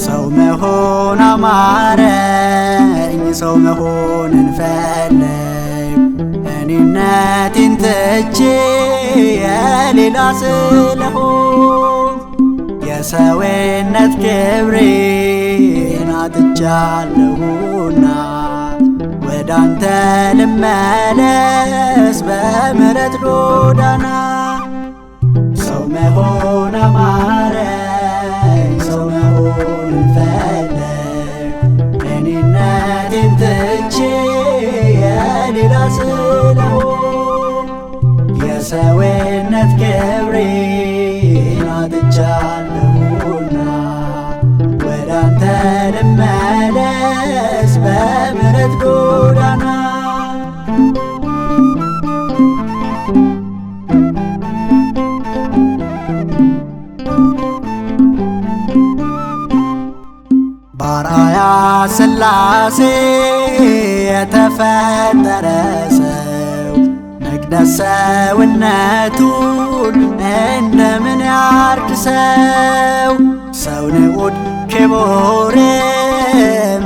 ሰው መሆን አማረኝ፣ ሰው መሆንን ፈለግ። እኔነቴን ትቼ የሌላ ስለሆን የሰውነት ክብሬን አጥቻለሁና ወዳንተ ልመለስ በምሕረት ጎዳና። ሰው መሆን አማረኝ፣ ሰው መሆንን ፈለግ። እኔነቴን ትቼ የሌላ ስለሆን የሰውነት ክብሬን አጥቻለሁና ወዳንተ ልመለስ በምሕረት ጎዳና። በአርአያ ሥላሴ የተፈጠረ ሰው መቅደስ ሰውነቱን እንደምን ያርክሰው? ሰው ንዑድ ክቡር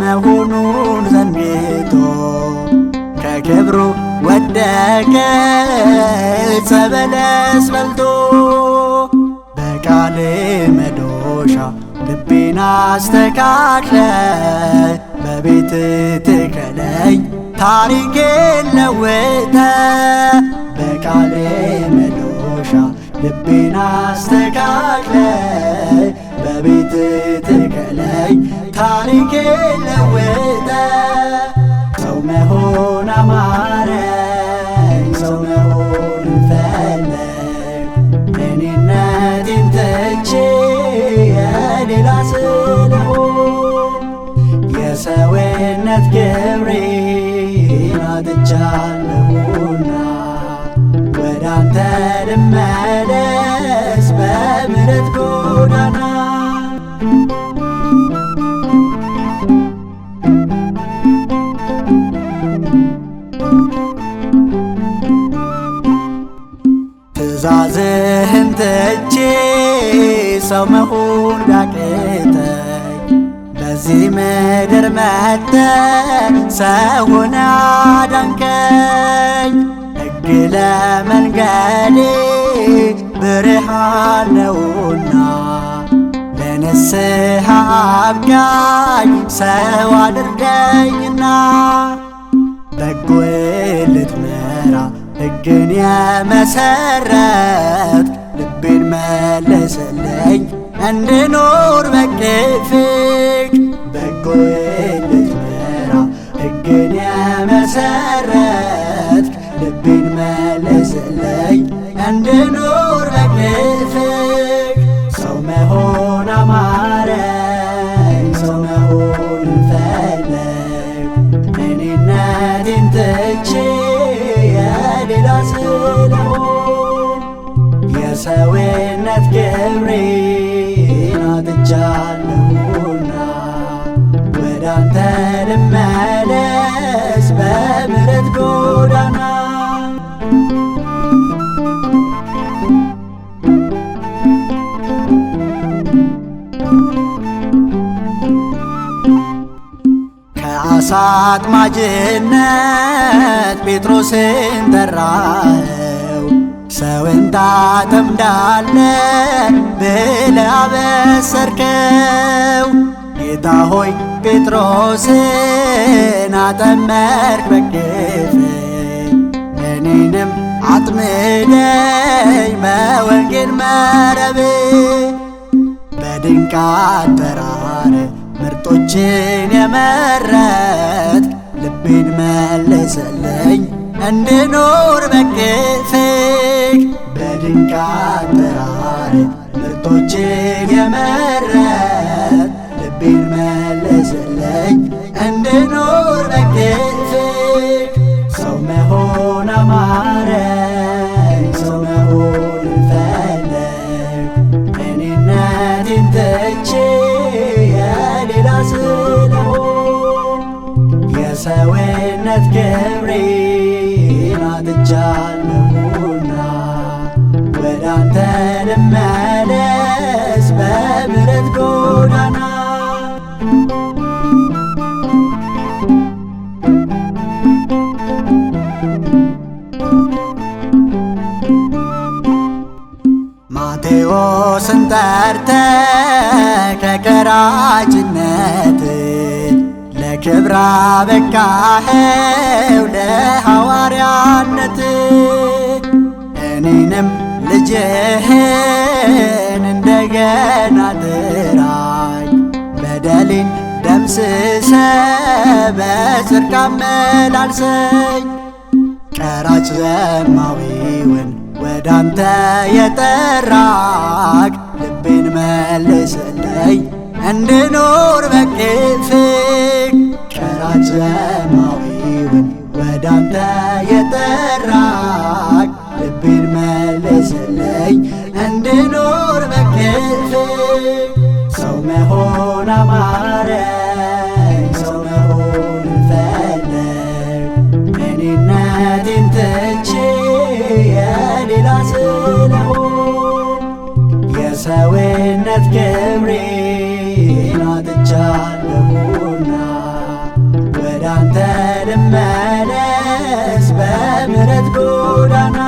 መሆኑን ዘንግቶ ከክብሩ ወደቀ ዕፀ በለስ በልቶ። በቃል መዶሻ ልቤን አስተካክለ በቤት ትከለኝ ታሪኬን ለውጠ። በቃል መዶሻ ልቤን አስተካክለ በቤት ትከለኝ ታሪኬን ለውጠ። ሰው መሆን አማረኝ፣ ሰው መሆንን ፈለግ። እኔነቴን ትቼ የሌላ ስለሆን የሰውነት ክብሬን አጥቻለሁና ወዳንተ ልመለስ በምሕረት ጎዳና። ትእዛዝህን ትቼ ሰው መሆን ቢያቅተኝ በዚህ ምድር መጥተህ ሰው ሆነህ አዳንከኝ። ሕግ ለመንገዴ ብርሃን ነውና ለንስሐ አብቃኝ ሰው አድርገኝና። በጎ ልትመራ ሕግን የመሰረት ልቤን መለሰልኝ እንድኖር በቅፍቅ። በጎ ልትመራ ሕግን የመሰረት ልቤን መለሰልኝ እንድኖር በቅፍቅ። ሰው መሆን አማረኝ፣ ሰው መሆንን ፈለግ። እኔነቴን ትቼ የሌላ ስለሆን የሰውነት ክብሬን አጥቻለሁና ወዳንተ ልመለስ በምሕረት ጎዳና። ከዓሣ አጥማጅነት ጴጥሮስን ጠራኸው። ሰውን ታጠምዳለህ ብለህ አበሰርከው። ጌታ ሆይ ጴጥሮስን አጠመድክ በክፍል፣ እኔንም አጥምደኝ በወንጌል መረብ። በድንቅ አጠራር ምርጦችን የመረጥክ ልቤን መልስልኝ እንድኖር በክፍል። በድንቅ አጠራር ምርጦችን የመረጥ ልቤን መለሰልኝ እንድኖር በክፍል ሰው መሆን አማረኝ ሰው መሆን ፈለግ እኔነቴን ትቼ የሌላ ስለሆን የሰውነት ክብሬን አጥቻለሁና ወደ አንተ ልመለስ በምሕረት ጎዳና ማቴዎስን ጠርተህ ከቀራጭነት ለክብር አበቃኸው ለሐዋርያነት እኔንም ልጅህን እንደገና ጥራኝ በደሌን ደምስሰ በጽድቅ አመላልሰኝ ቀራጭ ዘማዊውን ወዳንተ የጠራክ ልቤን መልስልኝ እንድኖር በክፍል ቀራጭ ዘማዊውን ወዳንተ የጠራክ ልቤን መልስልኝ እንድኖር በክፍል ሰው መሆን አማረኝ ሰው መሆን ፈለግ እኔነቴን ትቼ የሌላ ስለሆን የሰውነት ክብሬን አጥቻለሁና ወደ አንተ ልመለስ በምሕረት ጎዳና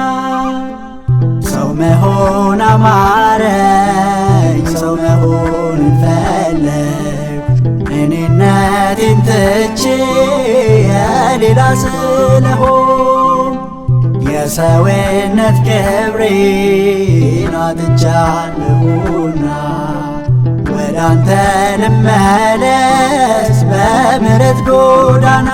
ሰው መሆን አማረኝ ሰው መሆን ፈለግ እኔነቴን ትቼ የሌላ ስለሆን የሰውነት ክብሬን አጥቻለሁና ወደ አንተ ልመለስ በምሕረት ጎዳና